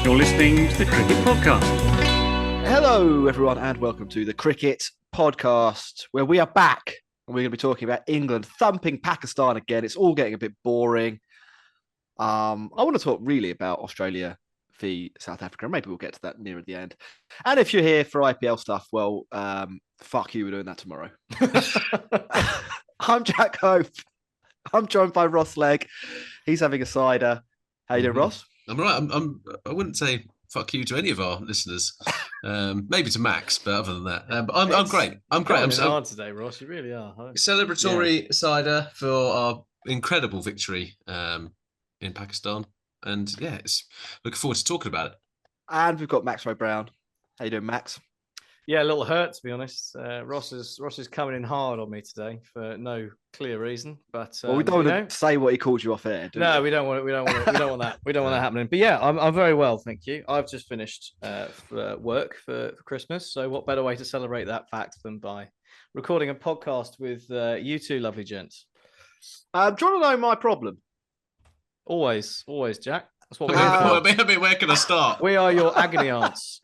You're listening to the Cricket Podcast. Hello, everyone, and welcome to the Cricket Podcast, where we are back and we're going to be talking about England thumping Pakistan again. It's all getting a bit boring. I want to talk really about Australia v South Africa, and maybe we'll get to that near the end. And if you're here for IPL stuff, well, fuck you, we're doing that tomorrow. I'm Jack Hope. I'm joined by Ross Legg. He's having a cider. How you doing, Ross? I'm all right. I wouldn't say fuck you to any of our listeners. Maybe to Max, but other than that, but I'm great. I'm great. I'm hard today, Ross. You really are. Celebratory cider for our incredible victory in Pakistan, and it's looking forward to talking about it. And we've got Max Ray Brown. How you doing, Max? Yeah, a little hurt, to be honest. Ross is coming in hard on me today for no clear reason. But well, we don't want to say what he called you off air. Do we don't want that. We don't want that happening. But yeah, I'm very well, thank you. I've just finished work for Christmas. So what better way to celebrate that fact than by recording a podcast with you two lovely gents? Do you want to know my problem? Always, Jack. That's what we're here for. Where can I start? We are your agony aunts.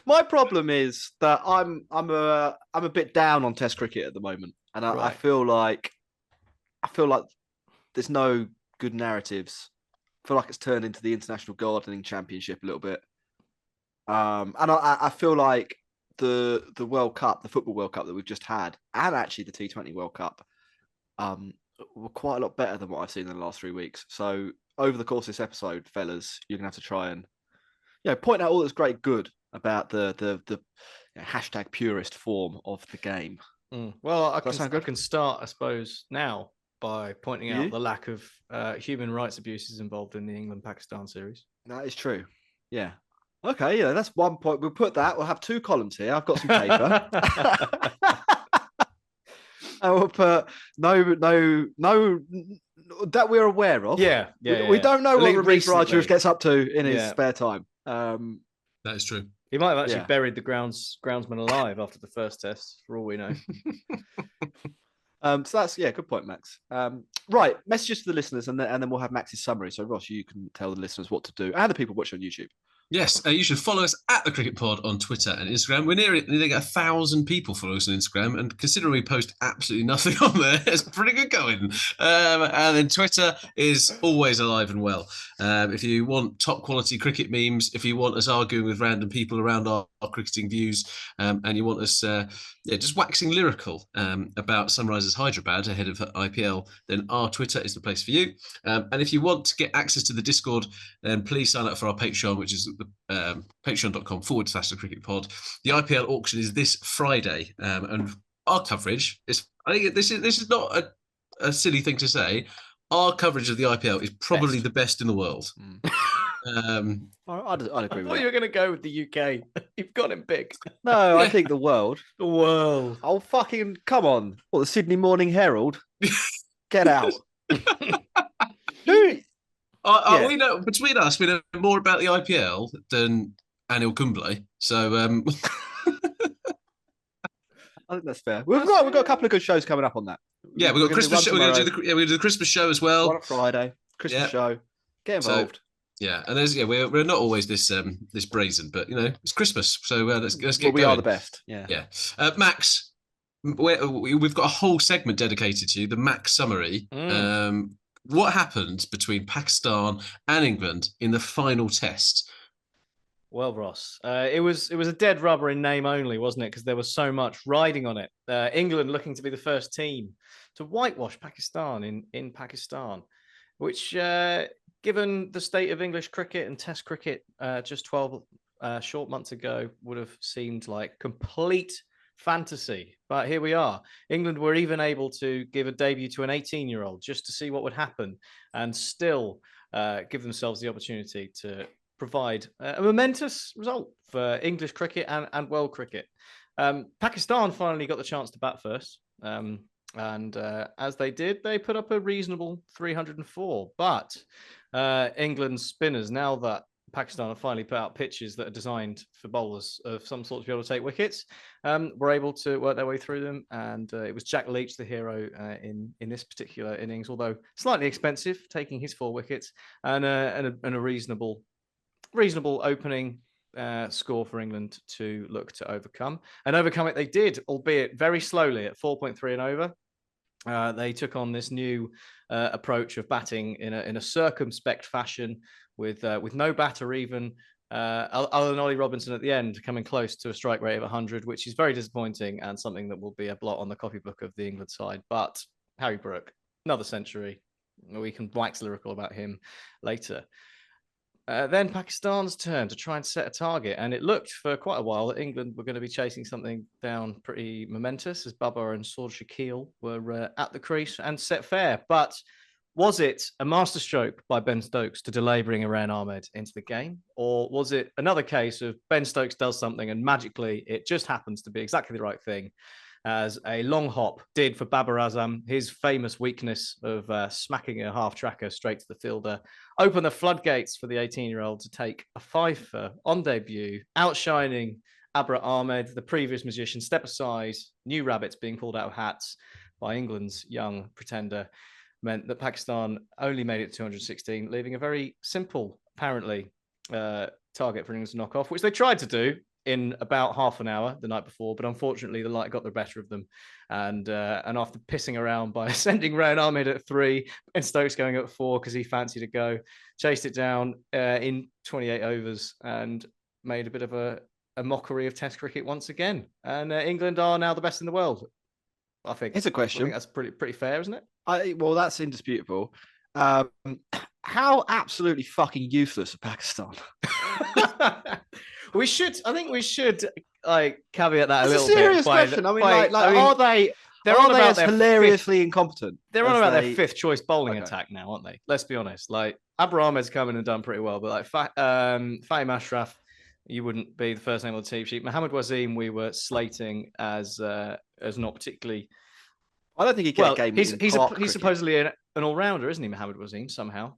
My problem is that I'm a bit down on Test cricket at the moment, and I feel like there's no good narratives. I feel like it's turned into the International Gardening Championship a little bit, and I feel like the World Cup, the Football World Cup that we've just had, and actually the T20 World Cup, were quite a lot better than what I've seen in the last 3 weeks. So over the course of this episode, fellas, you're gonna have to try and point out all that's great good about the hashtag purist form of the game. Well, I can start, I suppose, now by pointing out the lack of human rights abuses involved in the England-Pakistan series. That is true. Yeah. Okay, that's 1 point. We'll put that. We'll have 2 columns here. I've got some paper. And we'll put no that we're aware of. Yeah. We don't know what Ramesh Rogers gets up to in his spare time. That is true. He might have actually buried the groundsman alive after the first test, for all we know. So that's good point, Max. Right, messages to the listeners, and then we'll have Max's summary. So Ross, you can tell the listeners what to do, and the people watching on YouTube. Yes, you should follow us at the Cricket Pod on Twitter and Instagram. We're nearly 1,000 people follow us on Instagram, and considering we post absolutely nothing on there, it's pretty good going. And then Twitter is always alive and well. If you want top quality cricket memes, if you want us arguing with random people around our cricketing views, and you want us just waxing lyrical about Sunrisers Hyderabad ahead of IPL, then our Twitter is the place for you. And if you want to get access to the Discord, then please sign up for our Patreon, which is patreon.com/the Cricket Pod. The IPL auction is this Friday, and our coverage is, I think this is not a silly thing to say, our coverage of the IPL is probably the best in the world. I'd agree with that. You were going to go with the UK. You've got him big. No, I think the world. The world. Oh, fucking come on. What, the Sydney Morning Herald? Get out. Who? We know, between us, we know more about the IPL than Anil Kumble. So I think that's fair. We've got a couple of good shows coming up on that. Yeah, we've got Christmas show. We're going to do the Christmas show as well. One on Friday. Christmas show. Get involved. So, and there's we're not always this brazen, but it's Christmas, so let's get going. We are the best. Yeah. Max, we've got a whole segment dedicated to you, the Max summary. What happened between Pakistan and England in the final test? Well, Ross, it was a dead rubber in name only, wasn't it? Because there was so much riding on it. England looking to be the first team to whitewash Pakistan in Pakistan, which, given the state of English cricket and Test cricket just 12 short months ago, would have seemed like complete fantasy. But here we are. England were even able to give a debut to an 18-year-old just to see what would happen, and still give themselves the opportunity to provide a momentous result for English cricket and world cricket. Pakistan finally got the chance to bat first. And as they did, they put up a reasonable 304. But England's spinners, now that Pakistan have finally put out pitches that are designed for bowlers of some sort to be able to take wickets, were able to work their way through them. And it was Jack Leach, the hero in this particular innings, although slightly expensive, taking his 4 wickets and a reasonable reasonable opening score for England to look to overcome. And overcome it they did, albeit very slowly at 4.3 and over. They took on this new approach of batting in a circumspect fashion with no batter even, other than Ollie Robinson at the end, coming close to a strike rate of 100, which is very disappointing and something that will be a blot on the copybook of the England side. But Harry Brook, another century. We can wax lyrical about him later. Then Pakistan's turn to try and set a target. And it looked for quite a while that England were going to be chasing something down pretty momentous as Babar and Saud Shakil were at the crease and set fair. But was it a masterstroke by Ben Stokes to delay bringing Rehan Ahmed into the game? Or was it another case of Ben Stokes does something and magically it just happens to be exactly the right thing, as a long hop did for Babar Azam, his famous weakness of smacking a half-tracker straight to the fielder, opened the floodgates for the 18-year-old to take a five-fer on debut, outshining Babar Ahmed, the previous musician, step aside, new rabbits being pulled out of hats by England's young pretender, meant that Pakistan only made it to 216, leaving a very simple, apparently, target for England to knock off, which they tried to do in about half an hour the night before, but unfortunately the light got the better of them. And after pissing around by sending Rehan Ahmed at 3 and Stokes going at 4 because he fancied a go, chased it down in 28 overs and made a bit of a mockery of Test cricket once again. And England are now the best in the world, I think. Here's a question. I think that's pretty fair, isn't it? Well, that's indisputable. How absolutely fucking useless are Pakistan? I think we should like caveat that That's a little a serious bit. question. Are they as hilariously incompetent? They're on about their fifth choice bowling attack now, aren't they? Let's be honest. Like Babar Ahmed's come in and done pretty well, but like Fahim Ashraf, you wouldn't be the first name on the team sheet. Mohammad Wasim, we were slating as not particularly. I don't think he can game. He's supposedly an all-rounder, isn't he, Mohammad Wasim, somehow?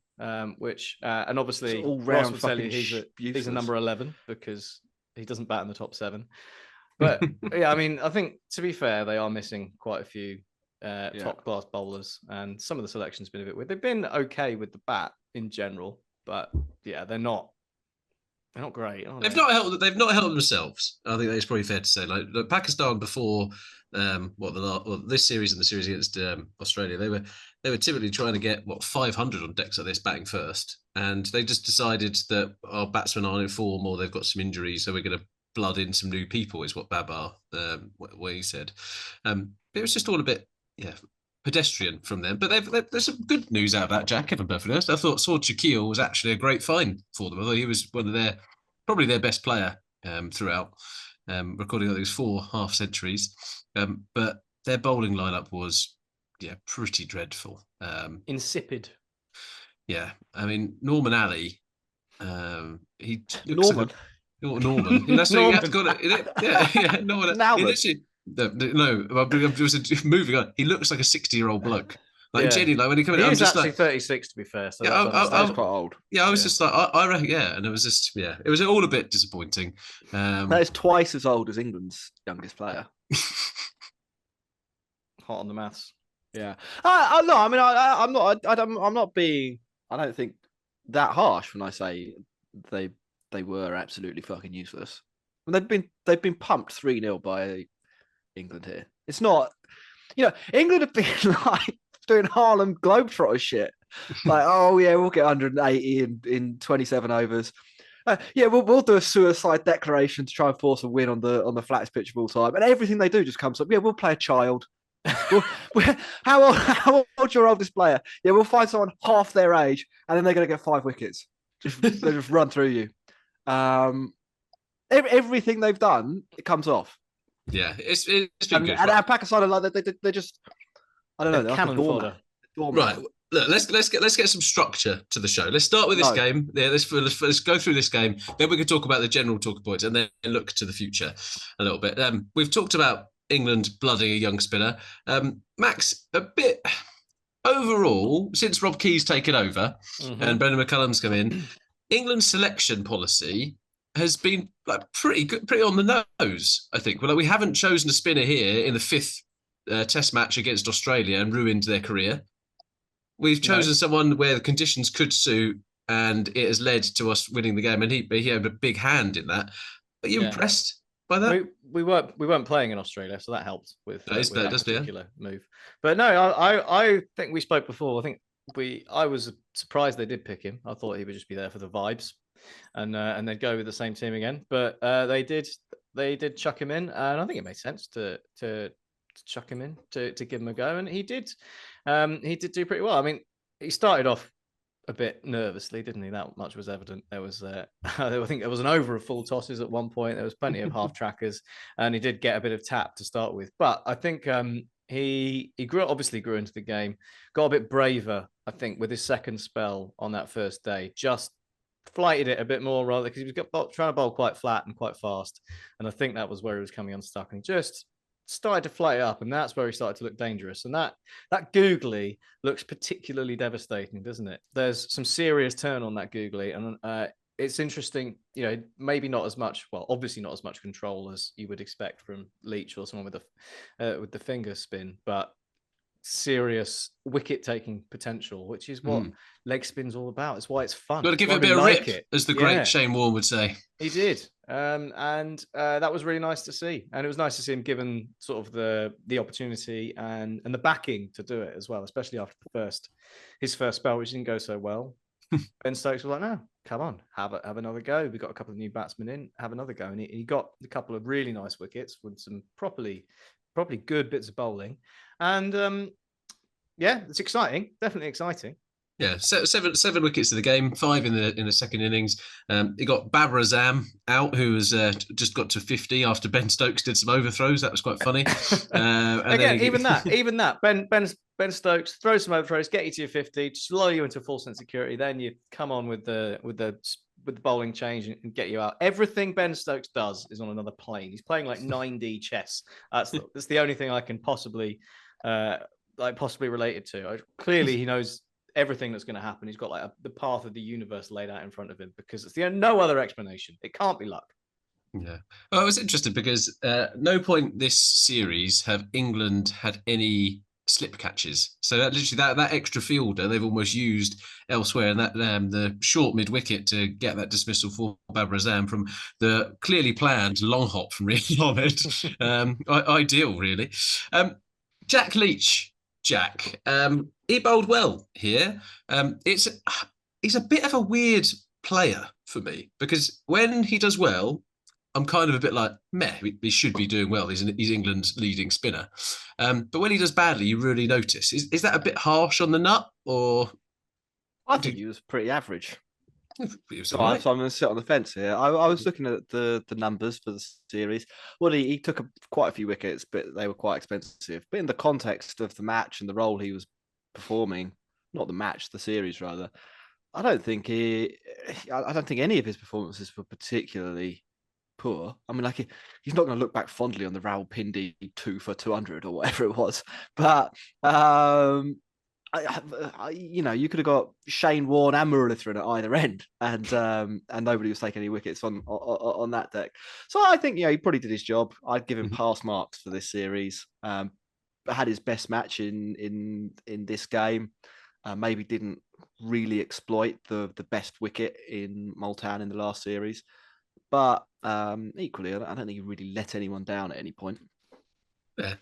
Which and obviously Ross would tell you he's a number 11 because he doesn't bat in the top 7. But yeah, I mean, I think to be fair, they are missing quite a few top-class bowlers, and some of the selection's been a bit weird. They've been okay with the bat in general, but yeah, they're not great. They've not helped themselves. I think that's probably fair to say. Like Pakistan before this series and the series against Australia, they were typically trying to get 500 on decks like this batting first, and they just decided that our batsmen aren't in form or they've got some injuries, so we're going to blood in some new people. Is what Babar what he said. It was just all a bit pedestrian from them. But there's some good news out of that, Jack. If I'm perfectly honest, I thought Saud Shakil was actually a great find for them. Although he was one of probably their best player throughout, recording I think it was 4 half centuries. But their bowling lineup was pretty dreadful. Insipid. Yeah, I mean Norman Ali. He Norman. Norman. That's what you have to got it. Yeah. Norman. No, I'm just moving on. He looks like a 60-year-old bloke. Like genuinely, like when he comes in, I'm just actually 36 to be fair. So that's quite old. Yeah, I was just like, I reckon, and it was just, it was all a bit disappointing. That is twice as old as England's youngest player. Hot on the maths. Yeah. No, I mean, I'm not being. I don't think that harsh when I say they were absolutely fucking useless. And they've been pumped 3-0 by England here. It's not, England have been like doing Harlem Globetrotter shit. Like, we'll get 180 in 27 overs. We'll do a suicide declaration to try and force a win on the flattest pitch of all time. And everything they do just comes up. We'll play a child. How old's your oldest player? Yeah, we'll find someone half their age, and then they're going to get 5 wickets. They just run through you. Everything they've done, it comes off. Yeah, it's been good. And Pakistan are like they just, I don't know, they're cannon fodder. Right. Look, let's get some structure to the show. Let's start with this game. Yeah, let's go through this game. Then we can talk about the general talking points, and then look to the future a little bit. We've talked about England blooding a young spinner. Max, a bit overall since Rob Key's taken over and Brendan McCullum's come in, England's selection policy has been like pretty good, pretty on the nose. I think. Well, we haven't chosen a spinner here in the 5th Test match against Australia and ruined their career. We've chosen someone where the conditions could suit and it has led to us winning the game. And he had a big hand in that. Are you impressed by that? We weren't playing in Australia, so that helped with that does, particular move. But no, I think we spoke before. I think I was surprised they did pick him. I thought he would just be there for the vibes, and they'd go with the same team again. But they did chuck him in, and I think it made sense to chuck him in to give him a go, and he did. He did do pretty well. I mean, he started off a bit nervously, didn't he? That much was evident. There was, I think there was an over of full tosses at one point. There was plenty of half trackers, and he did get a bit of tap to start with. But I think he obviously grew into the game, got a bit braver. I think with his second spell on that first day, just flighted it a bit more rather because he was trying to bowl quite flat and quite fast, and I think that was where he was coming unstuck and just started to flight it up, and that's where he started to look dangerous. And that googly looks particularly devastating, doesn't it? There's some serious turn on that googly, and it's interesting. Maybe not as much. Well, obviously not as much control as you would expect from Leach or someone with the finger spin, but serious wicket taking potential, which is what leg spin's all about. It's why it's fun. Got to give it a bit of rip, as the great Shane Warne would say. He did, and that was really nice to see. And it was nice to see him given sort of the opportunity and the backing to do it as well, especially after his first spell, which didn't go so well. Ben Stokes was like, "No, come on, have another go. We've got a couple of new batsmen in, have another go." And he got a couple of really nice wickets with some probably good bits of bowling. And it's exciting, definitely exciting. Yeah, seven wickets to the game, 5 in the second innings. He got Babar Azam out, who has just got to 50 after Ben Stokes did some overthrows. That was quite funny. Again, even that. Ben Stokes throws some overthrows, get you to your 50, just lull you into full sense of security. Then you come on with the bowling change and get you out. Everything Ben Stokes does is on another plane. He's playing like 9D chess. That's the only thing I can possibly relate it to. Clearly, he knows everything that's going to happen. He's got like the path of the universe laid out in front of him because it's no other explanation. It can't be luck. Yeah. Well, it was interesting because no point this series have England had any slip catches. So that extra fielder they've almost used elsewhere, and that the short mid wicket to get that dismissal for Babar Azam from the clearly planned long hop from Rehan Ahmed. Ideal, really. Jack Leach. Jack, he bowled well here. He's a bit of a weird player for me because when he does well, I'm kind of a bit like, meh, he should be doing well. He's England's leading spinner. But when he does badly, you really notice. Is that a bit harsh on the nut, or? I think he was pretty average. So I'm going to sit on the fence here. I was looking at the numbers for the series. Well, he took quite a few wickets, but they were quite expensive. But in the context of the match and the role he was performing, not the match, the series rather, I don't think any of his performances were particularly poor. I mean, like he's not going to look back fondly on the Rawalpindi 2 for 200 or whatever it was, but. You could have got Shane Warne and Muralitharan at either end, and nobody was taking any wickets on that deck. So I think he probably did his job. I'd give him pass marks for this series. Had his best match in this game. Maybe didn't really exploit the best wicket in Multan in the last series, but equally, I don't think he really let anyone down at any point. Fair.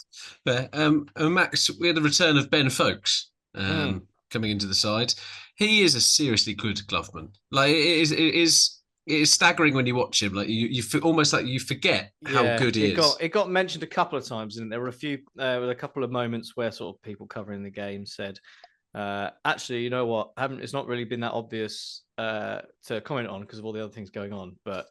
Max, we had the return of Ben Folkes. Coming into the side, he is a seriously good gloveman. Like it is staggering when you watch him. Like you almost like you forget how good he is. It got mentioned a couple of times, and there were a couple of moments where sort of people covering the game said, "Actually, you know what? It's not really been that obvious to comment on because of all the other things going on. But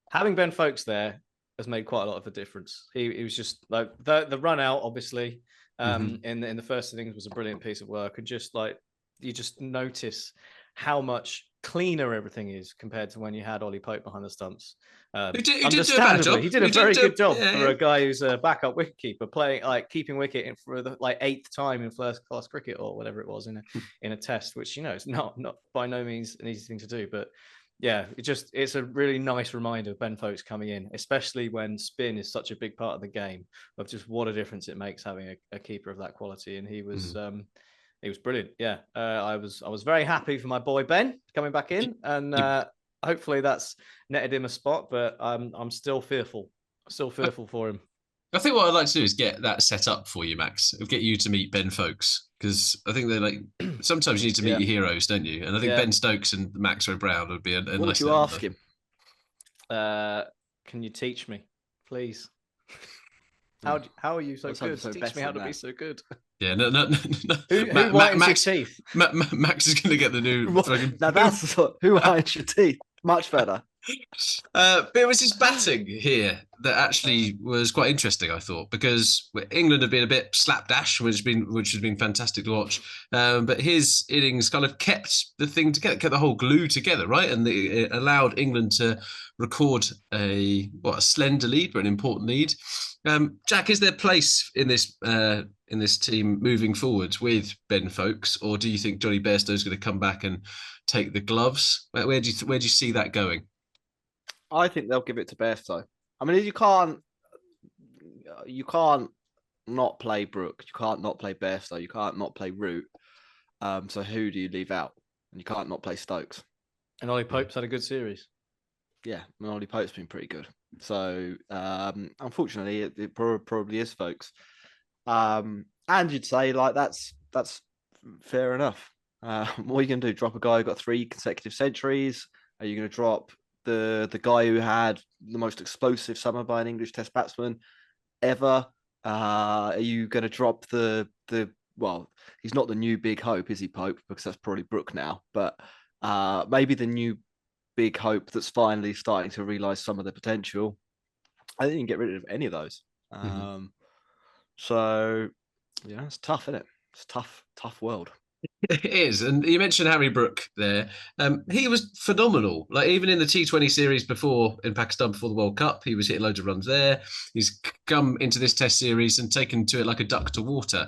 having Ben Folkes there has made quite a lot of a difference. He was just like the run out, obviously." In the first innings was a brilliant piece of work, and just like you just notice how much cleaner everything is compared to when you had Ollie Pope behind the stumps. He did a very good job for a guy who's a backup wicketkeeper, playing keeping wicket for the 8th time in first class cricket or whatever it was in a test, which it's not by no means an easy thing to do, but. Yeah, it's a really nice reminder of Ben Folkes coming in, especially when spin is such a big part of the game, of just what a difference it makes having a keeper of that quality. And he was He was brilliant. Yeah, I was very happy for my boy Ben coming back in, and hopefully that's netted him a spot. But I'm still fearful for him. I think what I'd like to do is get that set up for you, Max. Get you to meet Ben Folks, because I think they're like sometimes you need to meet your heroes, don't you? And I think Ben Stokes and Max O'Brown would be a What nice. would you ask him? Can you teach me, please? How are you so good? Teach me how to be so good. Yeah, no. Who whitens your teeth? Max is going to get the new. Now that's the sort. Who whitens your teeth? Much better. But it was his batting here that actually was quite interesting, I thought, because England have been a bit slapdash, which has been fantastic to watch. But his innings kind of kept the thing together, kept the whole glue together, right? And it allowed England to record a slender lead, but an important lead. Jack, is there place in this team moving forward with Ben Folks, or do you think Johnny Bairstow is going to come back and take the gloves? Where do you see that going? I think they'll give it to Bairstow. I mean, you can't not play Brook. You can't not play Bairstow. You can't not play Root. So who do you leave out? And you can't not play Stokes. And Ollie Pope's had a good series. Yeah, and Ollie Pope's been pretty good. So unfortunately, it probably is Folks. And you'd say like that's fair enough. What are you going to do? Drop a guy who got 3 consecutive centuries? Are you going to drop the guy who had the most explosive summer by an English Test batsman ever? Are you going to drop well, he's not the new big hope, is he, Pope? Because that's probably Brook now. But maybe the new big hope that's finally starting to realise some of the potential. I think you can get rid of any of those. So, yeah, it's tough, isn't it? It's a tough world. It is. And you mentioned Harry Brook there. He was phenomenal. Like even in the T20 series in Pakistan before the World Cup, he was hitting loads of runs there. He's come into this Test series and taken to it like a duck to water.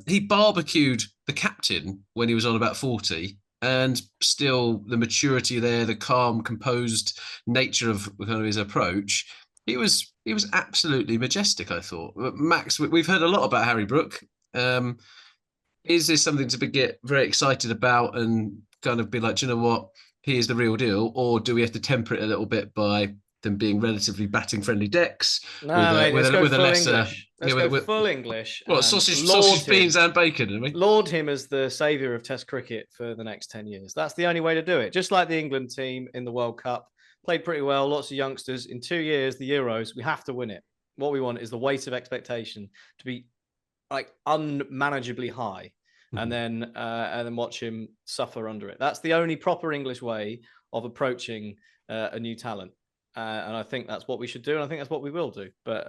He barbecued the captain when he was on about 40. And still the maturity there, the calm, composed nature of kind of his approach. He was absolutely majestic, I thought. Max, we've heard a lot about Harry Brook. Is this something to get very excited about and kind of be like, do you know what, he is the real deal? Or do we have to temper it a little bit by them being relatively batting-friendly decks? Let's go full English. Well, sausage, beans and bacon, didn't we? Laud him as the saviour of Test cricket for the next 10 years. That's the only way to do it. Just like the England team in the World Cup. Played pretty well, lots of youngsters. In 2 years, the Euros, we have to win it. What we want is the weight of expectation to be like unmanageably high. And then watch him suffer under it. That's the only proper English way of approaching a new talent, and I think that's what we should do, and I think that's what we will do. But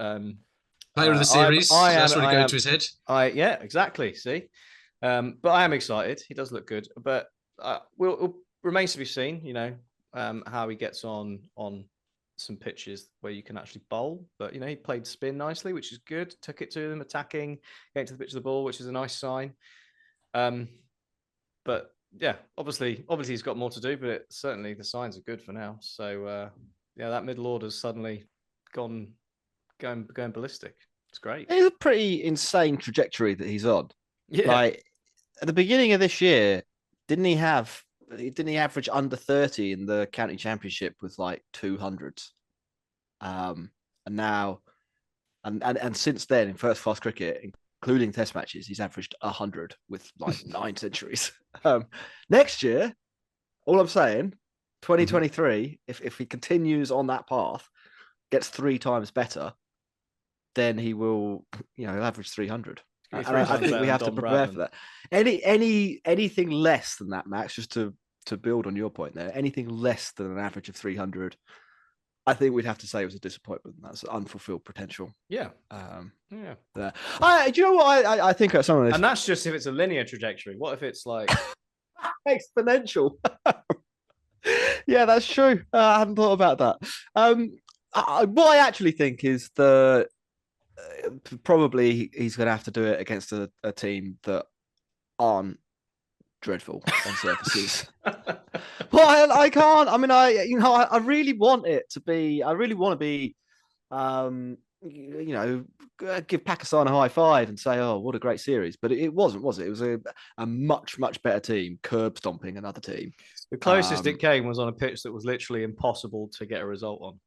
player of the series, that's really going to his head. Yeah, exactly. See, but I am excited. He does look good, but it remains to be seen. You know how he gets on some pitches where you can actually bowl. But you know he played spin nicely, which is good. Took it to them, attacking, getting to the pitch of the ball, which is a nice sign. But yeah, obviously he's got more to do, but certainly the signs are good for now. So that middle order's suddenly going ballistic. It's great. It's a pretty insane trajectory that he's on. Yeah. Like at the beginning of this year, didn't he average under 30 in the county championship with like 200s? And now and since then in first class cricket, including Test matches, he's averaged 100 with like 9 centuries. Next year, all I'm saying, 2023, if he continues on that path, gets 3 times better, then he will, average 300. And I think we have to prepare for that. Anything less than that, Max, just to build on your point there, anything less than an average of 300, I think we'd have to say it was a disappointment. That's unfulfilled potential. Yeah. Do you know what I think of some of this? And that's just if it's a linear trajectory. What if it's like exponential? Yeah, that's true. I hadn't thought about that. What I actually think is probably he's going to have to do it against a team that aren't dreadful on surfaces. Well, I can't. I mean, I really want it to be. I really want to be give Pakistan a high five and say, "Oh, what a great series." But it wasn't, was it? It was a much, much better team, curb stomping another team. The closest it came was on a pitch that was literally impossible to get a result on.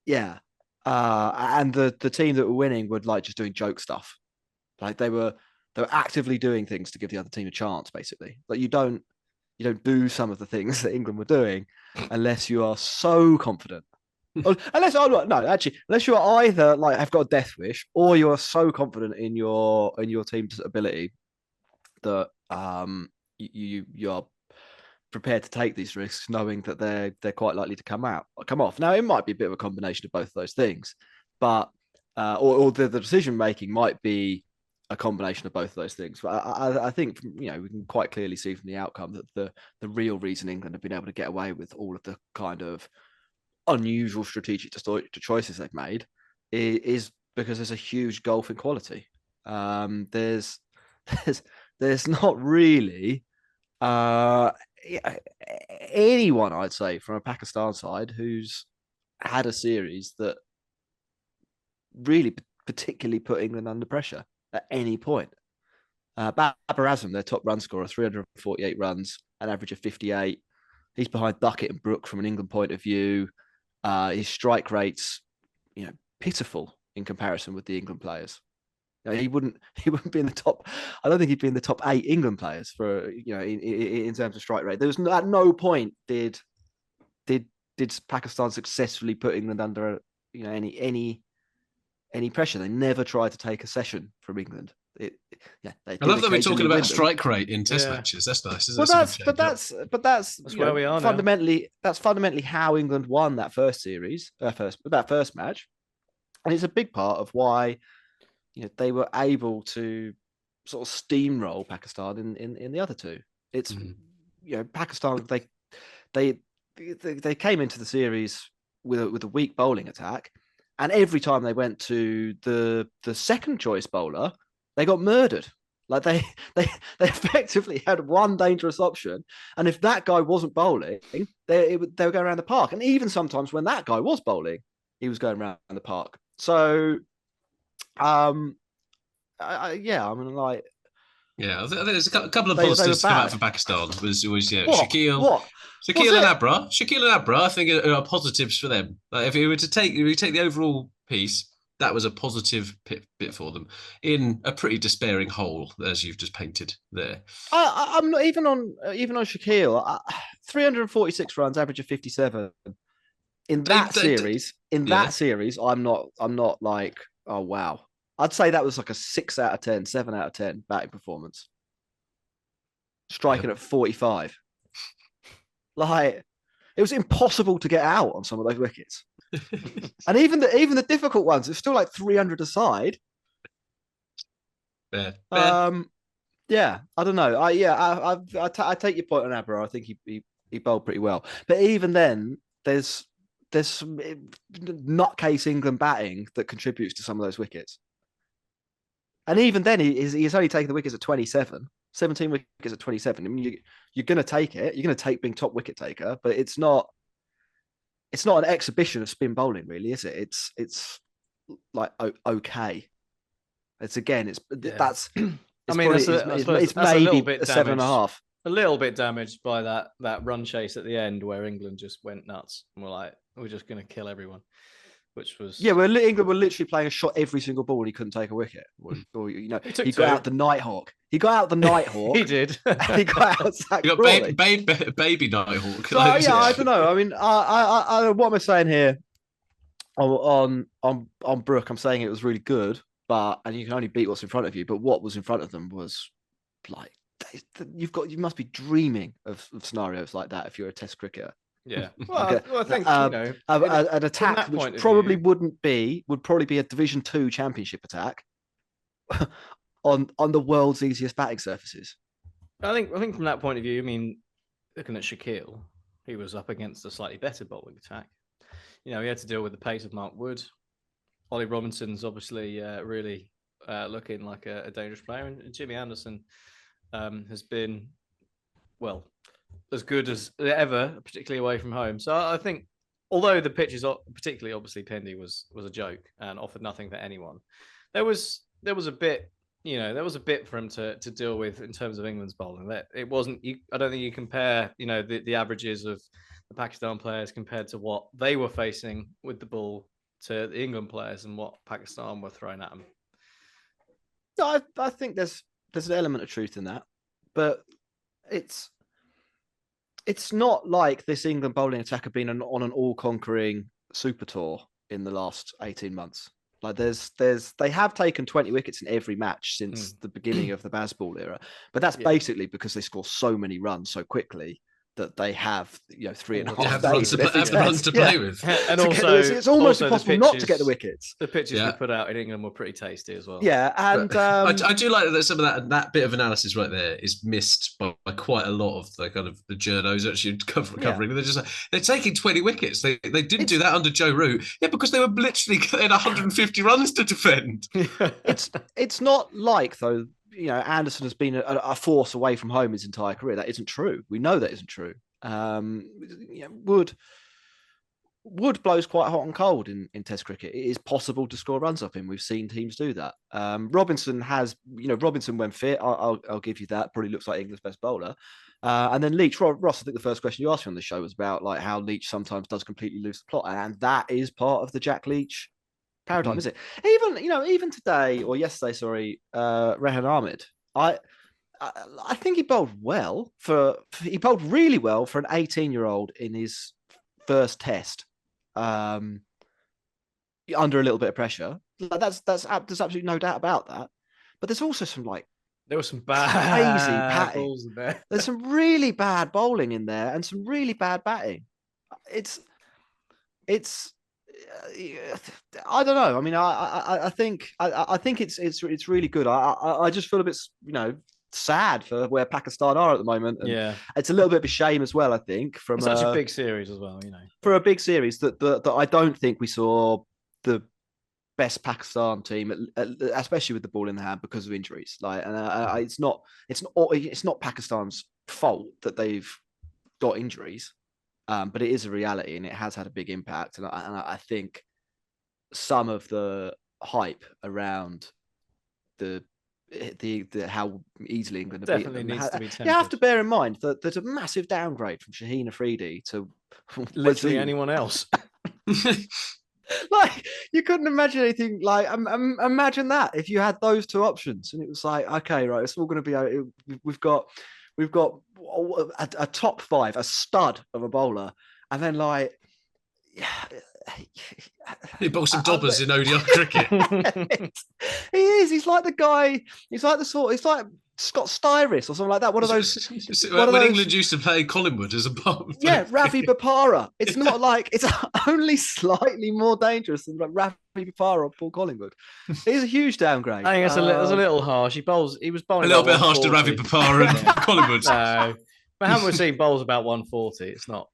Yeah, and the team that were winning were like just doing joke stuff. Like they were actively doing things to give the other team a chance. Basically, like you don't do some of the things that England were doing unless you are so confident. Unless you are either like have got a death wish, or you are so confident in your team's ability that you are prepared to take these risks, knowing that they're quite likely to come off. Now it might be a bit of a combination of both of those things, but or the decision making might be a combination of both of those things. But I think we can quite clearly see from the outcome that the real reason England have been able to get away with all of the kind of unusual strategic choices they've made is because there's a huge gulf in quality. There's not really anyone, I'd say, from a Pakistan side who's had a series that really particularly put England under pressure at any point. Babar Azam, their top run scorer, 348 runs, an average of 58. He's behind Duckett and Brook from an England point of view. His strike rate's, pitiful in comparison with the England players. He wouldn't be in the top. I don't think he'd be in the top 8 England players for in terms of strike rate. There was at no point did Pakistan successfully put England under any pressure. They never tried to take a session from England. I love that we're talking about strike rate in Test matches. That's nice. That's where we are fundamentally. Now. That's fundamentally how England won that first series, that first match, and it's a big part of why they were able to sort of steamroll Pakistan in the other two. It's Pakistan. They came into the series with a weak bowling attack, and every time they went to the second choice bowler, they got murdered. Like they effectively had one dangerous option, and if that guy wasn't bowling, they would go around the park. And even sometimes when that guy was bowling, he was going around the park. So, I mean, I think there's a couple of positives to come out for Pakistan. Was Shakil and Abra. Shakil and Abra, I think, are positives for them. Like if you take the overall piece, that was a positive bit for them in a pretty despairing hole, as you've just painted there. I'm not even on Shakil. 346 runs, average of 57. In that series, I'm not like, oh wow. I'd say that was like a 6 out of 10, 7 out of 10 batting performance. Striking at 45. Like, it was impossible to get out on some of those wickets. And even the difficult ones, it's still like 300 aside. Fair. Yeah, I don't know. I take your point on Abra. I think he bowled pretty well. But even then, there's some nutcase England batting that contributes to some of those wickets. And even then, he's only taken the wickets at 27, 17 wickets at 27. I mean, you're going to take it. You're going to take being top wicket taker, but it's not an exhibition of spin bowling, really, is it? It's like okay. It's maybe that's a little bit 7.5. A little bit damaged by that run chase at the end, where England just went nuts and we're just going to kill everyone. Which was England were literally playing a shot every single ball and he couldn't take a wicket. Or he got out the Nighthawk. He He did. He got out Zach Crawley. Baby Nighthawk. So, I don't know. I mean, I what am I saying here? On Brook, I'm saying it was really good, and you can only beat what's in front of you. But what was in front of them was like you must be dreaming of scenarios like that if you're a Test cricketer. Yeah, well, I think an attack which probably would probably be a Division 2 Championship attack on the world's easiest batting surfaces. I think from that point of view, I mean, looking at Shakil, he was up against a slightly better bowling attack. He had to deal with the pace of Mark Wood. Ollie Robinson's obviously really looking like a dangerous player, and Jimmy Anderson has been as good as ever, particularly away from home. So I think although the pitches, particularly obviously Pendy was a joke and offered nothing for anyone, there was a bit, there was a bit for him to deal with in terms of England's bowling. That it wasn't. I don't think you compare, the averages of the Pakistan players compared to what they were facing with the ball to the England players and what Pakistan were throwing at them. No, I think there's an element of truth in that, but it's not like this England bowling attack have been on an all-conquering super tour in the last 18 months. Like they have taken 20 wickets in every match since the beginning of the Bazball era, but that's basically because they score so many runs so quickly that they have 3.5 have the runs to play with. And also it's almost impossible not to get the wickets. The pitches we put out in England were pretty tasty as well. Yeah, and I do like that some of that bit of analysis right there is missed by quite a lot of the kind of the journos actually covering. They're taking 20 wickets. They didn't do that under Joe Root. Yeah, because they were literally getting 150 runs to defend. It's not like though. Anderson has been a force away from home his entire career. That isn't true. We know that isn't true. Wood blows quite hot and cold in Test cricket. It is possible to score runs off him. We've seen teams do that. Robinson has, Robinson when fit, I'll give you that. Probably looks like England's best bowler. And then Leach, Ross, I think the first question you asked me on the show was about like how Leach sometimes does completely lose the plot. And that is part of the Jack Leach paradigm, is it? Even today or yesterday, sorry, Rehan Ahmed. I think he bowled well he bowled really well for an 18-year-old in his first test, under a little bit of pressure. There's absolutely no doubt about that. But there's also there was some bad crazy batting. Balls in there. There's some really bad bowling in there and some really bad batting. It's I don't know. I mean, I think it's really good. I just feel a bit, sad for where Pakistan are at the moment. And it's a little bit of a shame as well. I think from such a big series as well. For a big series that I don't think we saw the best Pakistan team, especially with the ball in the hand because of injuries. It's not Pakistan's fault that they've got injuries. But it is a reality, and it has had a big impact. And I think some of the hype around the how easily England definitely needs to be tempered. You have to bear in mind that there's a massive downgrade from Shaheen Afridi to literally anyone else. Like you couldn't imagine anything like imagine that if you had those two options, and it was like, okay, right, it's all going to be. We've got a top five, a stud of a bowler, and then like he bowls some dobbers in ODI cricket. He is. He's like the guy. He's like Scott Styris or something like that. One of those. When England used to play Collingwood as a bowler. Yeah, Ravi Bopara. It's not like it's only slightly more dangerous than like Ravi Bopara or Paul Collingwood. He's a huge downgrade. I think that's a little harsh. He was bowling a little bit harsh to Ravi Bopara and Collingwood. No, but haven't we seen bowls about 140? It's not.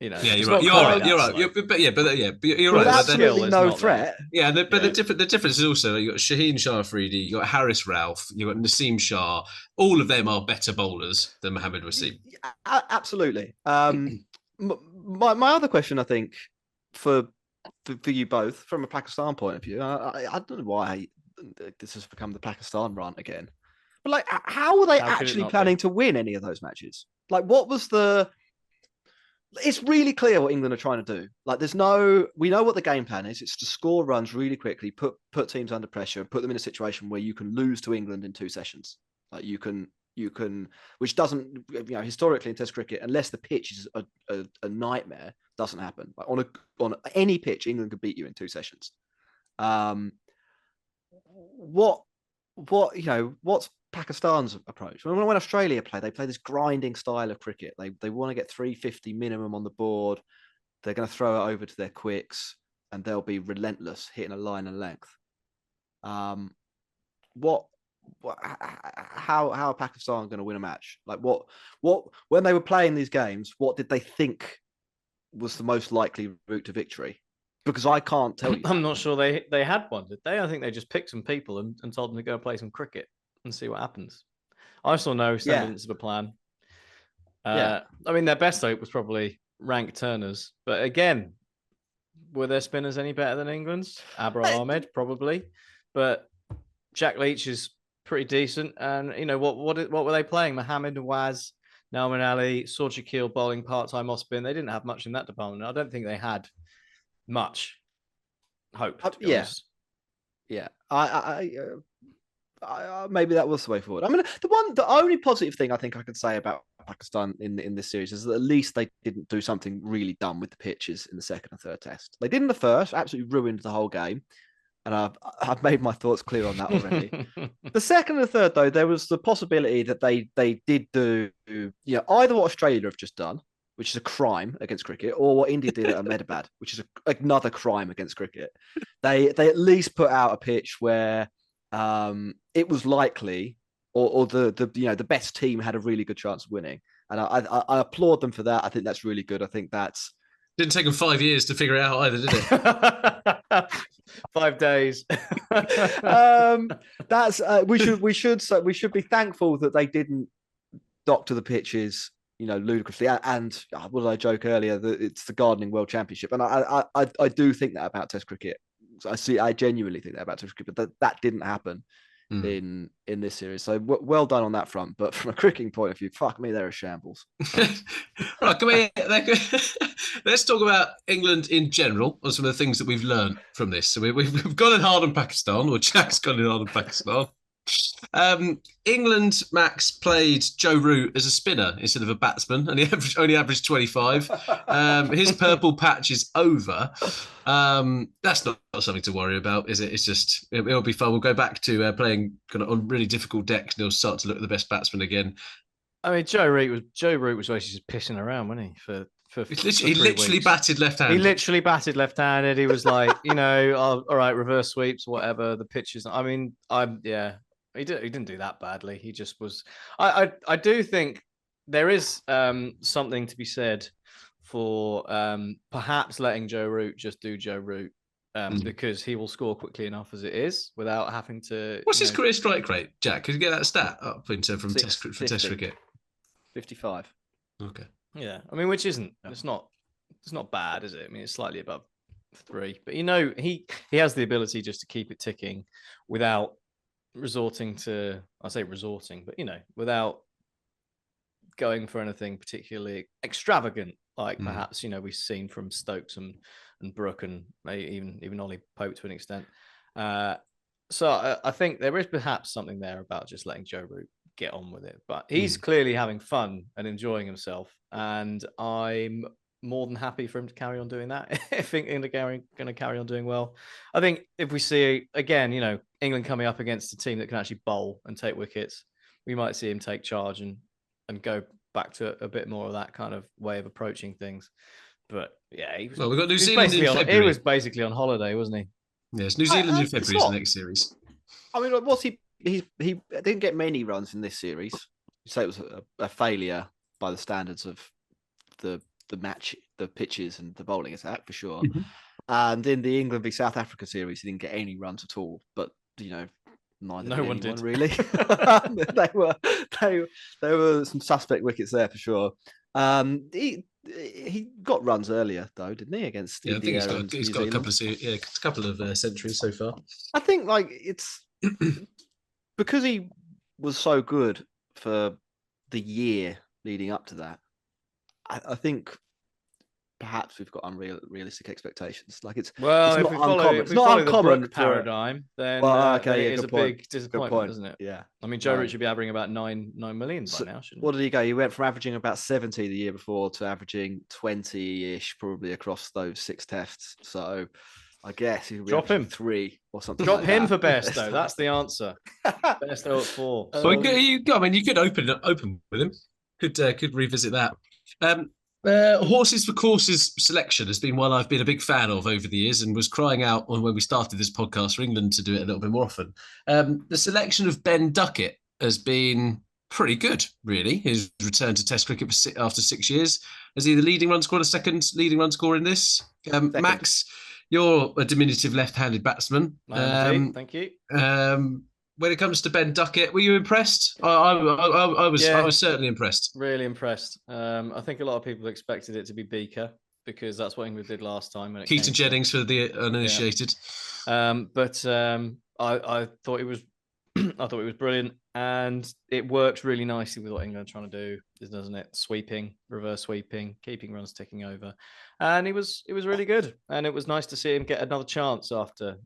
Yeah, you're right. You're right. You're right. That's absolutely no threat. Yeah, but the difference is also you got Shaheen Shah Afridi, you got Harris Ralph, you got Naseem Shah. All of them are better bowlers than Mohammad Waseem. Absolutely. My other question, I think, for you both, from a Pakistan point of view, I don't know why this has become the Pakistan rant again, but like, how were they actually planning to win any of those matches? Like, what was the? It's really clear what England are trying to do. Like, we know what the game plan is. It's to score runs really quickly, put teams under pressure, and put them in a situation where you can lose to England in 2 sessions. Like you can, which doesn't, historically in Test cricket, unless the pitch is a nightmare, doesn't happen. Like on any pitch, England could beat you in 2 sessions. What's Pakistan's approach? When Australia they play this grinding style of cricket. They want to get 350 minimum on the board. They're going to throw it over to their quicks, and they'll be relentless, hitting a line and length. How are Pakistan going to win a match? Like what when they were playing these games, what did they think was the most likely route to victory? Because I can't tell you. I'm not sure they had one, did they? I think they just picked some people and told them to go play some cricket and see what happens. I saw no semblance of a plan. I mean, their best hope was probably rank turners, but again, were their spinners any better than England's? Abra Ahmed, probably. But Jack Leach is pretty decent. And, what were they playing? Mohammed Nawaz, Nauman Ali, Saud Shakil bowling part-time off spin. They didn't have much in that department. I don't think they had much hope, to be honest. Yeah. Maybe that was the way forward. I mean, the only positive thing I think I could say about Pakistan in this series is that at least they didn't do something really dumb with the pitches in the second and third test. They did in the first, absolutely ruined the whole game, and I've made my thoughts clear on that already. The second and the third, though, there was the possibility that they did do, either what Australia have just done, which is a crime against cricket, or what India did at Ahmedabad, which is another crime against cricket. They at least put out a pitch where it was likely, or the best team had a really good chance of winning, and I applaud them for that. I think that's really good. I think that's didn't take them 5 years to figure it out either, did it? 5 days. That's we should be thankful that they didn't doctor the pitches, ludicrously. And what did I joke earlier that it's the gardening world championship, and I do think that about Test cricket. I genuinely think that about Test cricket, but that didn't happen in this series. So well done on that front. But from a cricketing point of view, fuck me, they're a shambles. Right, let's talk about England in general and some of the things that we've learned from this. So we've gone in hard on Pakistan, or Jack's gone in hard on Pakistan. England, Max, played Joe Root as a spinner instead of a batsman, and he only averaged 25. His purple patch is over. That's not something to worry about, is it? It's just it'll be fun. We'll go back to playing kind of on really difficult decks, and he'll start to look at the best batsman again. I mean, Joe Root was basically just pissing around, wasn't he? He literally batted left-handed. He literally batted left-handed. He was like, all right, reverse sweeps, whatever. The pitches. I mean, He didn't do that badly. He just was. I do think there is something to be said for perhaps letting Joe Root just do Joe Root because he will score quickly enough as it is without having to. What's his career strike rate, Jack? Could you get that stat up from Test cricket? 55. Okay. Yeah, I mean, which isn't. It's not bad, is it? I mean, it's slightly above 3, but he has the ability just to keep it ticking without resorting to, but without going for anything particularly extravagant, like perhaps we've seen from Stokes and Brook and even Ollie Pope to an extent. So I think there is perhaps something there about just letting Joe Root get on with it, but he's clearly having fun and enjoying himself, and I'm more than happy for him to carry on doing that. I think England are going to carry on doing well. I think if we see, again, England coming up against a team that can actually bowl and take wickets, we might see him take charge and go back to a bit more of that kind of way of approaching things. But yeah, we've got New Zealand in February. He was basically on holiday, wasn't he? Yes, New Zealand in February is the next series. I mean, what's he didn't get many runs in this series. You say it was a failure by the standards of the match, the pitches and the bowling attack for sure. And in the England v South Africa series, he didn't get any runs at all. But no one did really. They were some suspect wickets there for sure. He got runs earlier though, didn't he? Against India, I think he's got a couple of centuries so far. I think it's because he was so good for the year leading up to that. I think perhaps we've got unrealistic expectations. Like it's not uncommon. It's not uncommon paradigm. Then it is a big disappointment, isn't it? Yeah. I mean, Joe Root should be averaging about 9 million by now, shouldn't he? What did he go? He went from averaging about 70 the year before to averaging 20-ish probably across those 6 tests. So I guess he'll drop him 3 or something. Drop him for best though. That's the answer. Best out of 4. You could open with him. Could revisit that. Horses for Courses selection has been one I've been a big fan of over the years and was crying out when we started this podcast for England to do it a little bit more often. The selection of Ben Duckett has been pretty good, really. His return to Test cricket after 6 years. Is he the leading run scorer, the second leading run scorer in this? Max, you're a diminutive left-handed batsman. Thank you. When it comes to Ben Duckett, were you impressed? I was certainly impressed. Really impressed. I think a lot of people expected it to be Beaker. because that's what England did last time. When it Keaton came Jennings for the uninitiated. But I thought it was I thought it was brilliant, and it works really nicely with what England are trying to do, doesn't it? Sweeping, reverse sweeping, keeping runs ticking over, and it was really good, and it was nice to see him get another chance after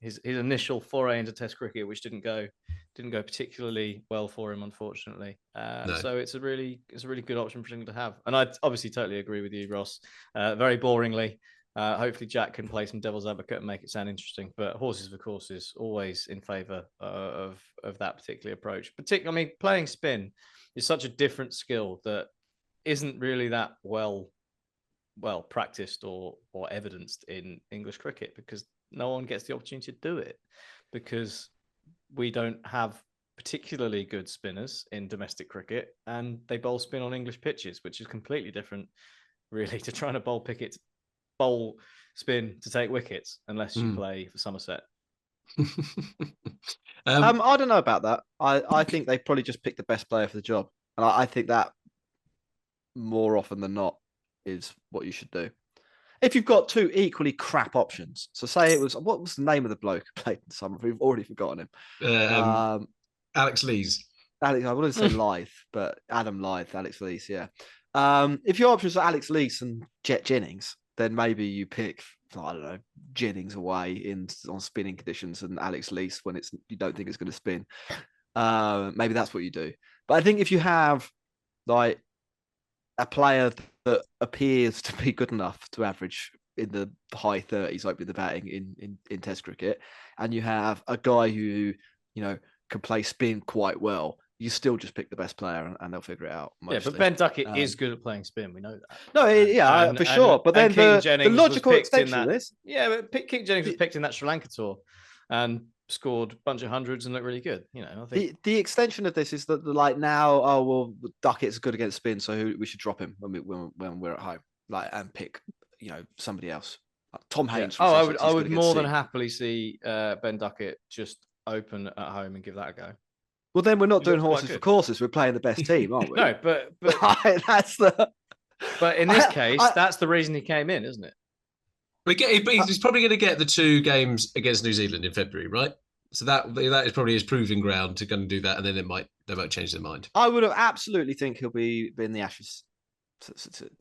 his initial foray into Test cricket, which didn't go particularly well for him, unfortunately. No. So it's a really good option for England to have, and I obviously totally agree with you, Ross. Very boringly. Hopefully Jack can play some devil's advocate and make it sound interesting, but horses for courses, always in favour of that particular approach. Particularly, I mean, playing spin is such a different skill that isn't really that well practiced or evidenced in English cricket, because no one gets the opportunity to do it, because we don't have particularly good spinners in domestic cricket, and they bowl spin on English pitches, which is completely different, really, to trying to bowl spin to take wickets, unless you play for Somerset. I don't know about that. I think they probably just picked the best player for the job, and I think that more often than not is what you should do. If you've got two equally crap options, so say it was, what was the name of the bloke who played in summer? We've already forgotten him. Alex Lees. Alex, I wouldn't say Lyth, but Adam Lyth, Alex Lees, yeah. If your options are Alex Lees and Jet Jennings, then maybe you pick, I don't know, Jennings away on spinning conditions and Alex Lees when you don't think it's going to spin. Maybe that's what you do. But I think if you have like a player that appears to be good enough to average in the high 30s, opening the batting in Test cricket, and you have a guy who can play spin quite well, you still just pick the best player and they'll figure it out. Mostly. Yeah, but Ben Duckett is good at playing spin. We know that. No, for sure. But then the logical extension of this. Yeah, but Keaton Jennings was picked in that Sri Lanka tour and scored a bunch of hundreds and looked really good. I think the extension of this is that now, Duckett's good against spin, so we should drop him when we're at home, and pick somebody else. Tom Haynes. Yeah. I would more than happily see Ben Duckett just open at home and give that a go. Well, then we're not doing horses for courses. We're playing the best team, aren't we? No, but that's the. But in this case, that's the reason he came in, isn't it? He's probably going to get the 2 games against New Zealand in February, right? So that is probably his proving ground to go and do that, and then they might change their mind. I would have absolutely think he'll be in the Ashes.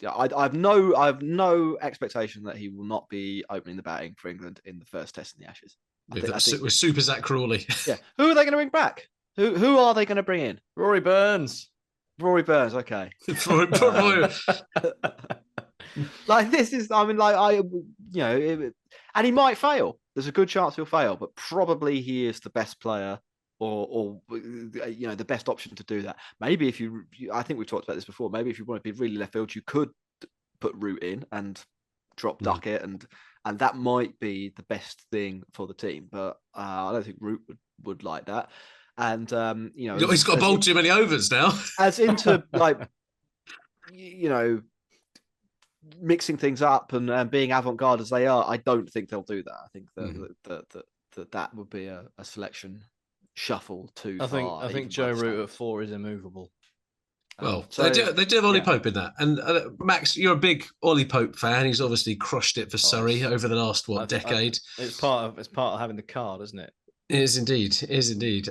I have no expectation that he will not be opening the batting for England in the first Test in the Ashes. With Super Zach Crawley. Yeah, who are they going to bring back? Who are they going to bring in? Rory Burns. Okay. This is, and he might fail. There's a good chance he'll fail, but probably he is the best player or the best option to do that. Maybe if I think we've talked about this before, maybe if you want to be really left field, you could put Root in and drop Duckett, and that might be the best thing for the team. But I don't think Root would like that. And he's got to bowl too many overs now. As into mixing things up and being avant-garde as they are, I don't think they'll do that. I think that would be a selection shuffle too far. I think Joe Root at 4 is immovable. Well, they do have Ollie Pope in that. And Max, you're a big Ollie Pope fan. He's obviously crushed it for Surrey over the last decade. It's part of having the card, isn't it? It is indeed.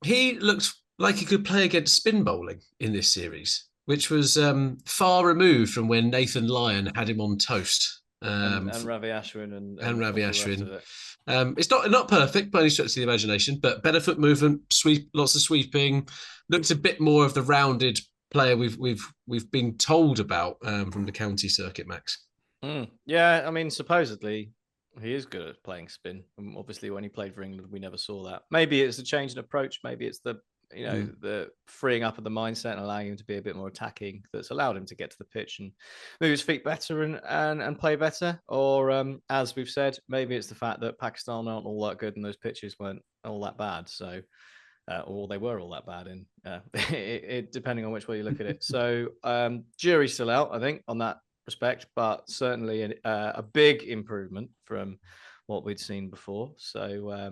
He looked like he could play against spin bowling in this series, which was far removed from when Nathan Lyon had him on toast. And Ravi Ashwin and Ravi Ashwin. It's not perfect by any stretch of the imagination, but better foot movement, lots of sweeping. Looked a bit more of the rounded player we've been told about from the county circuit, Max. Yeah, I mean, supposedly he is good at playing spin. Obviously, when he played for England, we never saw that. Maybe it's a change in approach. Maybe it's the freeing up of the mindset and allowing him to be a bit more attacking that's allowed him to get to the pitch and move his feet better and play better. Or as we've said, maybe it's the fact that Pakistan aren't all that good and those pitches weren't all that bad. So, or they were all that bad in depending on which way you look at it. So jury's still out, I think, on that respect, but certainly a big improvement from what we'd seen before. So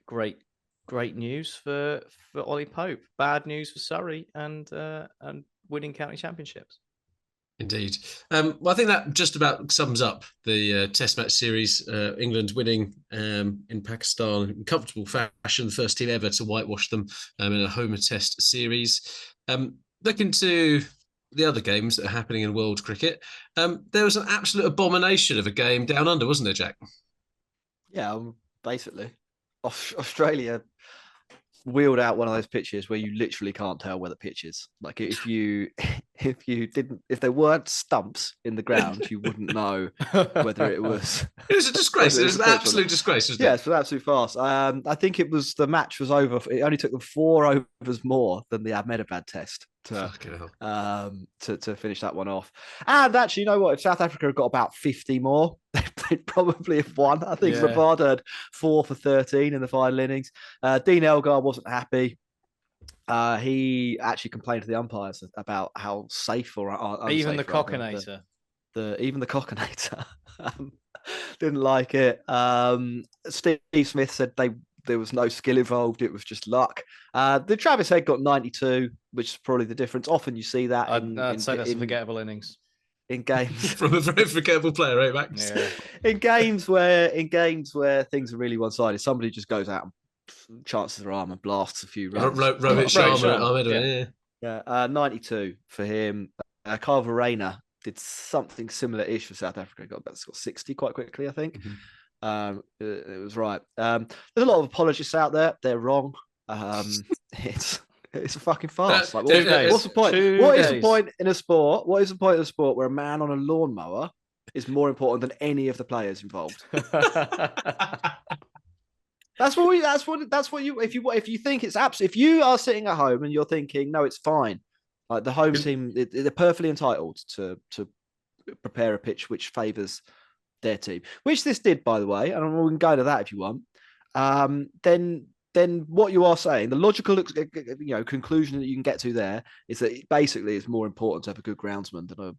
great news for Ollie Pope. Bad news for Surrey and winning county championships. Indeed. Well, I think that just about sums up the Test match series. England winning in Pakistan in comfortable fashion, the first team ever to whitewash them in a home Test series. Looking to the other games that are happening in world cricket, there was an absolute abomination of a game down under, wasn't there, Jack? Yeah, basically. Australia wheeled out one of those pitches where you literally can't tell where the pitch is. Like if there weren't stumps in the ground, you wouldn't know whether it was. It was a disgrace. It was an absolute disgrace, wasn't it? Yeah, it was absolute farce. I think the match was over. It only took them 4 overs more than the Ahmedabad test to finish that one off. And actually, you know what? If South Africa had got about 50 more, they'd probably have won. I think Rabada had 4 for 13 in the final innings. Dean Elgar wasn't happy. He actually complained to the umpires about how safe or unsafe. Even the cockinator. Even the cockinator didn't like it. Steve Smith said there was no skill involved. It was just luck. The Travis Head got 92, which is probably the difference. Often you see that. I'd say that's forgettable innings. In games from a very forgettable player, right, Max? Yeah. In games where things are really one-sided, somebody just goes out and chances their arm and blasts a few runs. Rohit Sharma, yeah. 92 for him. Kyle Verreynne did something similar-ish for South Africa. Got 60 quite quickly, I think. Mm-hmm. It was right. There's a lot of apologists out there. They're wrong. It's a fucking farce. Like, what's the point? What is the point in a sport? What is the point of a sport where a man on a lawnmower is more important than any of the players involved? That's what you if you think it's absolutely, if you are sitting at home and you're thinking, no, it's fine. Like the home team, they're perfectly entitled to prepare a pitch which favours their team, which this did, by the way, and we can go to that if you want. Then what you are saying, the logical conclusion that you can get to there is that basically it's more important to have a good groundsman than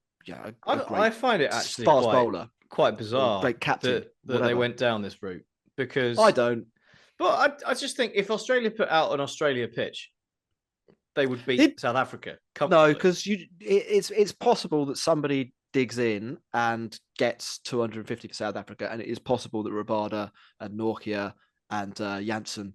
I find it actually fast bowler, quite bizarre, great captain, that they went down this route, because I don't. But I just think if Australia put out an Australia pitch, they would beat South Africa. No, because it's possible that somebody digs in and gets 250 for South Africa, and it is possible that Rabada and Nortje and Janssen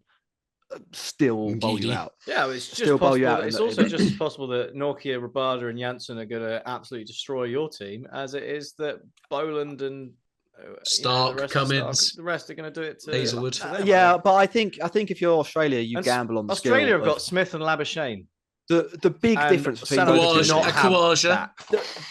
still bowl you out. Yeah, it's just still possible. It's also just as possible that Nortje, Rabada, and Janssen are going to absolutely destroy your team, as it is that Boland and Stark, Cummins, the rest are going to do it to Hazelwood. But I think if you're Australia, you gamble on the Australia skill have got Smith and Labuschagne. The big difference between those two,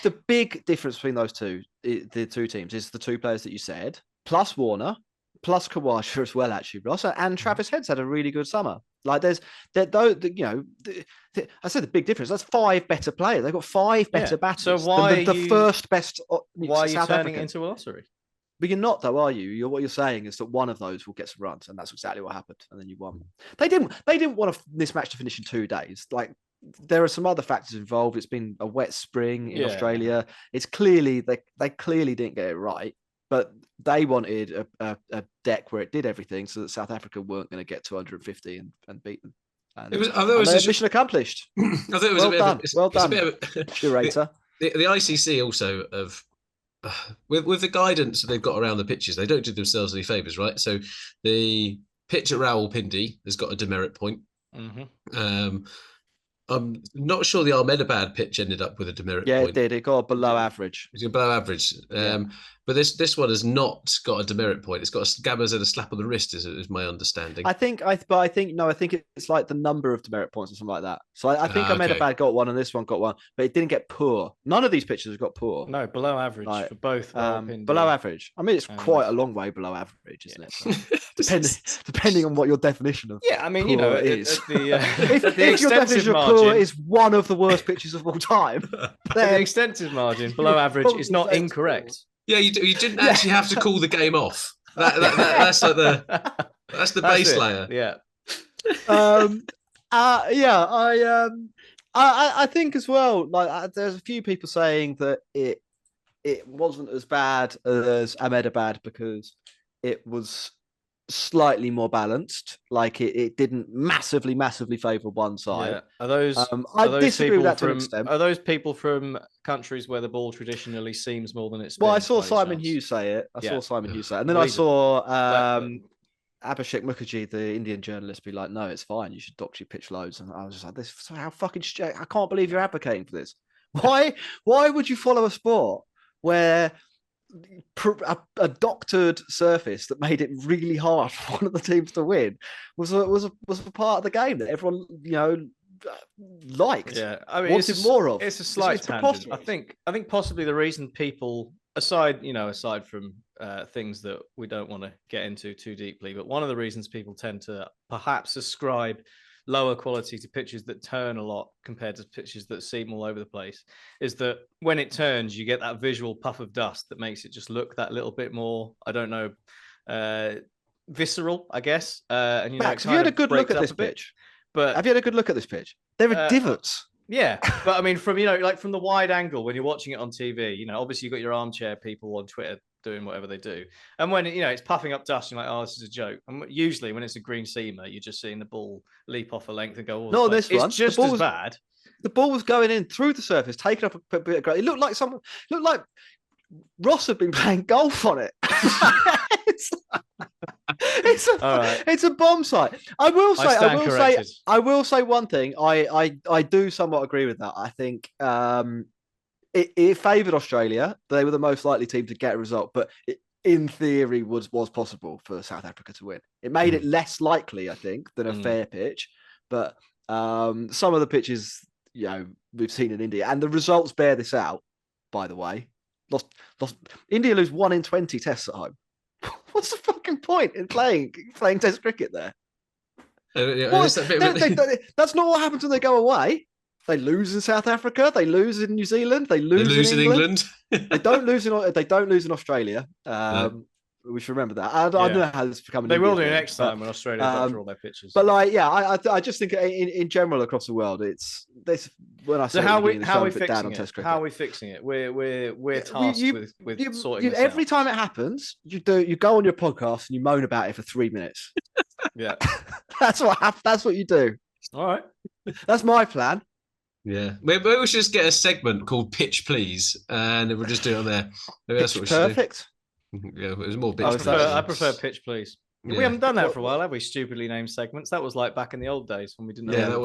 the big difference between those two, the two teams, is the two players that you said, plus Warner, plus Khawaja as well, actually, Ross, and Travis Head's had a really good summer. Like I said, the big difference. That's 5 better players. They've got 5 better batters. So why the first best? Why are you South turning African. it into a lottery? But you're not, though, are you? What you're saying is that one of those will get some runs, and that's exactly what happened. And then you won. They didn't want this match to finish in 2 days. Like, there are some other factors involved. It's been a wet spring in Australia. It's clearly they clearly didn't get it right, but they wanted a deck where it did everything, so that South Africa weren't going to get 250 and beat them. And it was mission accomplished. I thought it was well done, curator. The ICC also have. With the guidance that they've got around the pitches, they don't do themselves any favours, right? So the pitch at Rawalpindi has got a demerit point. Mm-hmm. I'm not sure the Ahmedabad pitch ended up with a demerit point. Yeah, it did. It got below average. It's below average. But this one has not got a demerit point. It's got Gabba's and a slap on the wrist, is my understanding. I think it's like the number of demerit points or something like that. So I think Ahmedabad got one and this one got one, but it didn't get poor. None of these pitches have got poor. No, below average for both. Below average. I mean, it's quite a long way below average, isn't it? Depending on what your definition of poor is. If your definition of poor is one of the worst pitches of all time, then the extensive margin below average is not incorrect. Yeah, you didn't actually have to call the game off. That's like that's the base layer. Yeah. I think as well. Like, there's a few people saying that it wasn't as bad as Ahmedabad because it was slightly more balanced. Like it didn't massively favour one side. Yeah. Are those I are those disagree with people that to an from extent. are those people from countries where the ball traditionally seams more than it spins? Well, I saw by any Simon chance? Hughes say it. Yeah. And then I Reason. saw But- Abhishek Mukherjee, the Indian journalist, be like, "No, it's fine. You should dock your pitch loads." And I was just like, "This, how fucking? I can't believe you're advocating for this. Why? Why would you follow a sport where a doctored surface that made it really hard for one of the teams to win was a part of the game that everyone liked? Yeah, I mean, wanted more of. It's a slight tangent. preposterous. I think possibly the reason people, aside from things that we don't want to get into too deeply, but one of the reasons people tend to perhaps ascribe lower quality to pitches that turn a lot compared to pitches that seam all over the place is that when it turns, you get that visual puff of dust that makes it just look that little bit more, I don't know, visceral, I guess. And Max, have you had a good look at this pitch? But have you had a good look at this pitch? There are divots. Yeah, but I mean, from from the wide angle when you're watching it on TV, obviously you've got your armchair people on Twitter doing whatever they do, and when it's puffing up dust, you're like, oh, this is a joke. And usually when it's a green seamer, you're just seeing the ball leap off a length and go, oh, no, this one, it's just as bad. The ball was going in through the surface, taking up a bit of ground. It looked like Ross had been playing golf on it. It's a bomb site. I will say one thing. I do somewhat agree with that. I think it favoured Australia. They were the most likely team to get a result, but in theory was possible for South Africa to win. It made it less likely, I think, than a fair pitch. But some of the pitches, we've seen in India, and the results bear this out. By the way, lost. India lose 1 in 20 tests at home. What's the fucking point in playing Test cricket there? That's not what happens when they go away. They lose in South Africa. They lose in New Zealand. They lose in England. They don't lose in Australia. No. We should remember that. I don't know how this is becoming. They will do next time when Australia doctor all their pitches. But I just think in general across the world, it's this. When I say how are we fixing it? We're tasked with sorting this every out. Time it happens, you go on your podcast and you moan about it for 3 minutes. Yeah, that's what you do. All right, that's my plan. Yeah, maybe we should just get a segment called "Pitch Please," and then we'll just do it on there. Maybe that's what we should perfect. Do. Yeah, it was more pitch. I prefer Pitch Please. Yeah. We haven't done that for a while, have we? Stupidly named segments. That was like back in the old days when we didn't know. Yeah, that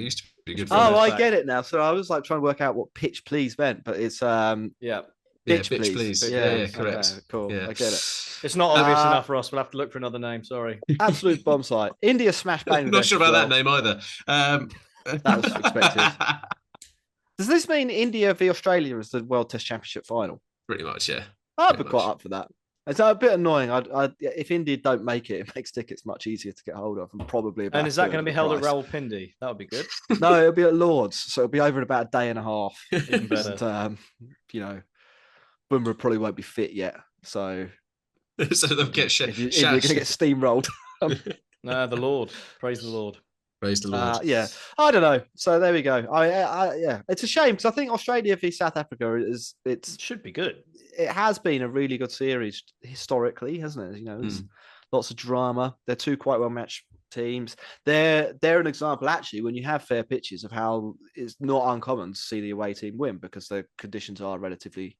used to be good. I get it now. So I was like trying to work out what pitch please meant, but it's pitch please. Yeah, correct. Okay, cool. Yeah. I get it. It's not obvious enough, Ross. We'll have to look for another name. Sorry. Absolute bomb site. India smash bang. Not sure about that name either. That was expected. Does this mean India v Australia is the World Test Championship final? Pretty much, yeah. I'd be quite up for that. It's a bit annoying. If India don't make it, it makes tickets much easier to get hold of, and probably about. And is that going to be held at Rawalpindi? That would be good. No, it'll be at Lords, so it'll be over in about a day and a half. Even better. And, Bumrah probably won't be fit yet, so they'll get you're going to get steamrolled. No, the Lord. Praise the Lord. Praise the Lord. Yeah, I don't know. So there we go. Yeah, it's a shame because I think Australia v South Africa it should be good. It has been a really good series historically, hasn't it? There's lots of drama. They're two quite well matched teams. They're an example actually when you have fair pitches of how it's not uncommon to see the away team win because the conditions are relatively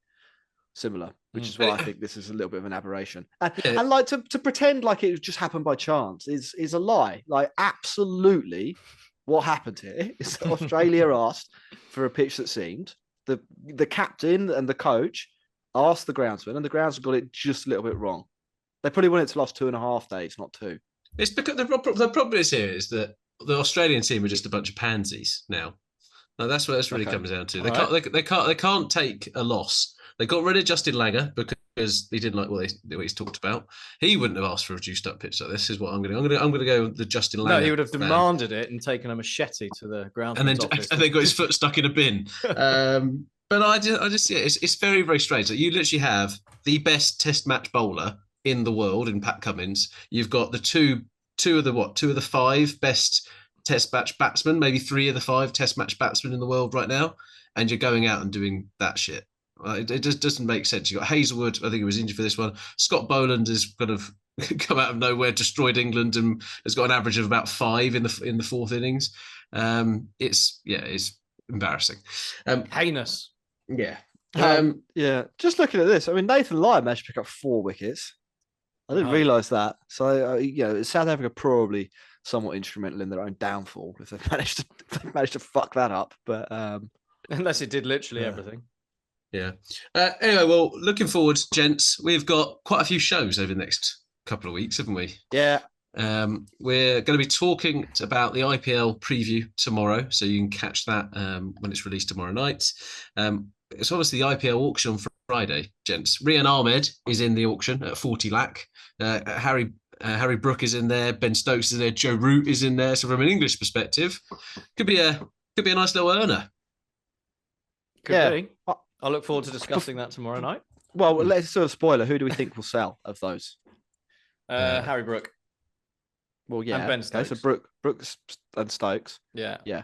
similar, which is why I think this is a little bit of an aberration. And like to pretend like it just happened by chance is a lie. Like absolutely, what happened here is that Australia asked for a pitch that seemed the captain and the coach asked the groundsman, and the groundsman got it just a little bit wrong. They probably wanted to last 2.5 days, not 2. It's because the problem is here is that the Australian team are just a bunch of pansies now. No, that's what this really comes down to. They can't take a loss. They got rid of Justin Langer because he didn't like what he's talked about. He wouldn't have asked for a reduced up pitch like this. Is what I'm going to. I'm going to go with the Justin Langer. No, he would have demanded it and taken a machete to the ground. And then got his foot stuck in a bin. But I just it's very, very strange that you literally have the best Test match bowler in the world in Pat Cummins. You've got the two of the 5 best Test match batsmen, maybe 3 of the 5 Test match batsmen in the world right now, and you're going out and doing that shit. It just doesn't make sense. You got Hazelwood, I think he was injured for this one. Scott Boland is kind of come out of nowhere, destroyed England, and has got an average of about 5 in the fourth innings. It's embarrassing. Heinous. Yeah. Yeah, just looking at this, I mean, Nathan Lyon managed to pick up 4 wickets. I didn't realise that. So, South Africa probably somewhat instrumental in their own downfall if they've managed to fuck that up. But unless it did literally everything. Yeah. Anyway, well, looking forward, gents. We've got quite a few shows over the next couple of weeks, haven't we? Yeah. We're going to be talking about the IPL preview tomorrow, so you can catch that when it's released tomorrow night. It's obviously the IPL auction on Friday, gents. Rehan Ahmed is in the auction at 40 lakh. Harry Brook is in there. Ben Stokes is in there. Joe Root is in there. So from an English perspective, could be a nice little earner. Could be. I look forward to discussing that tomorrow night. Well, let's do a spoiler. Who do we think will sell of those? Harry Brook. Well, yeah. And Ben Stokes. So Brooks and Stokes. Yeah. Yeah.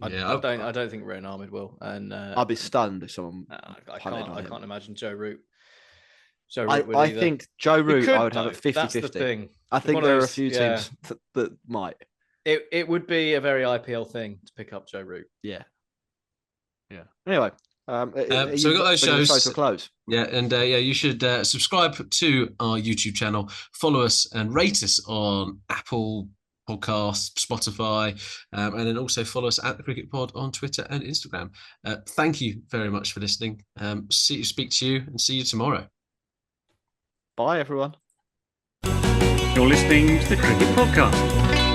I don't think Rehan Ahmed will. And I'd be stunned if someone. I can't imagine Joe Root. I think Joe Root, I would have it 50-50. That's the thing. I think there are a few teams that might. It would be a very IPL thing to pick up Joe Root. Yeah. Anyway, so we've got those shows to close. Yeah, and you should subscribe to our YouTube channel, follow us, and rate us on Apple Podcasts, Spotify, and then also follow us at the Cricket Pod on Twitter and Instagram. Thank you very much for listening. Speak to you and see you tomorrow. Bye, everyone. You're listening to the Cricket Podcast.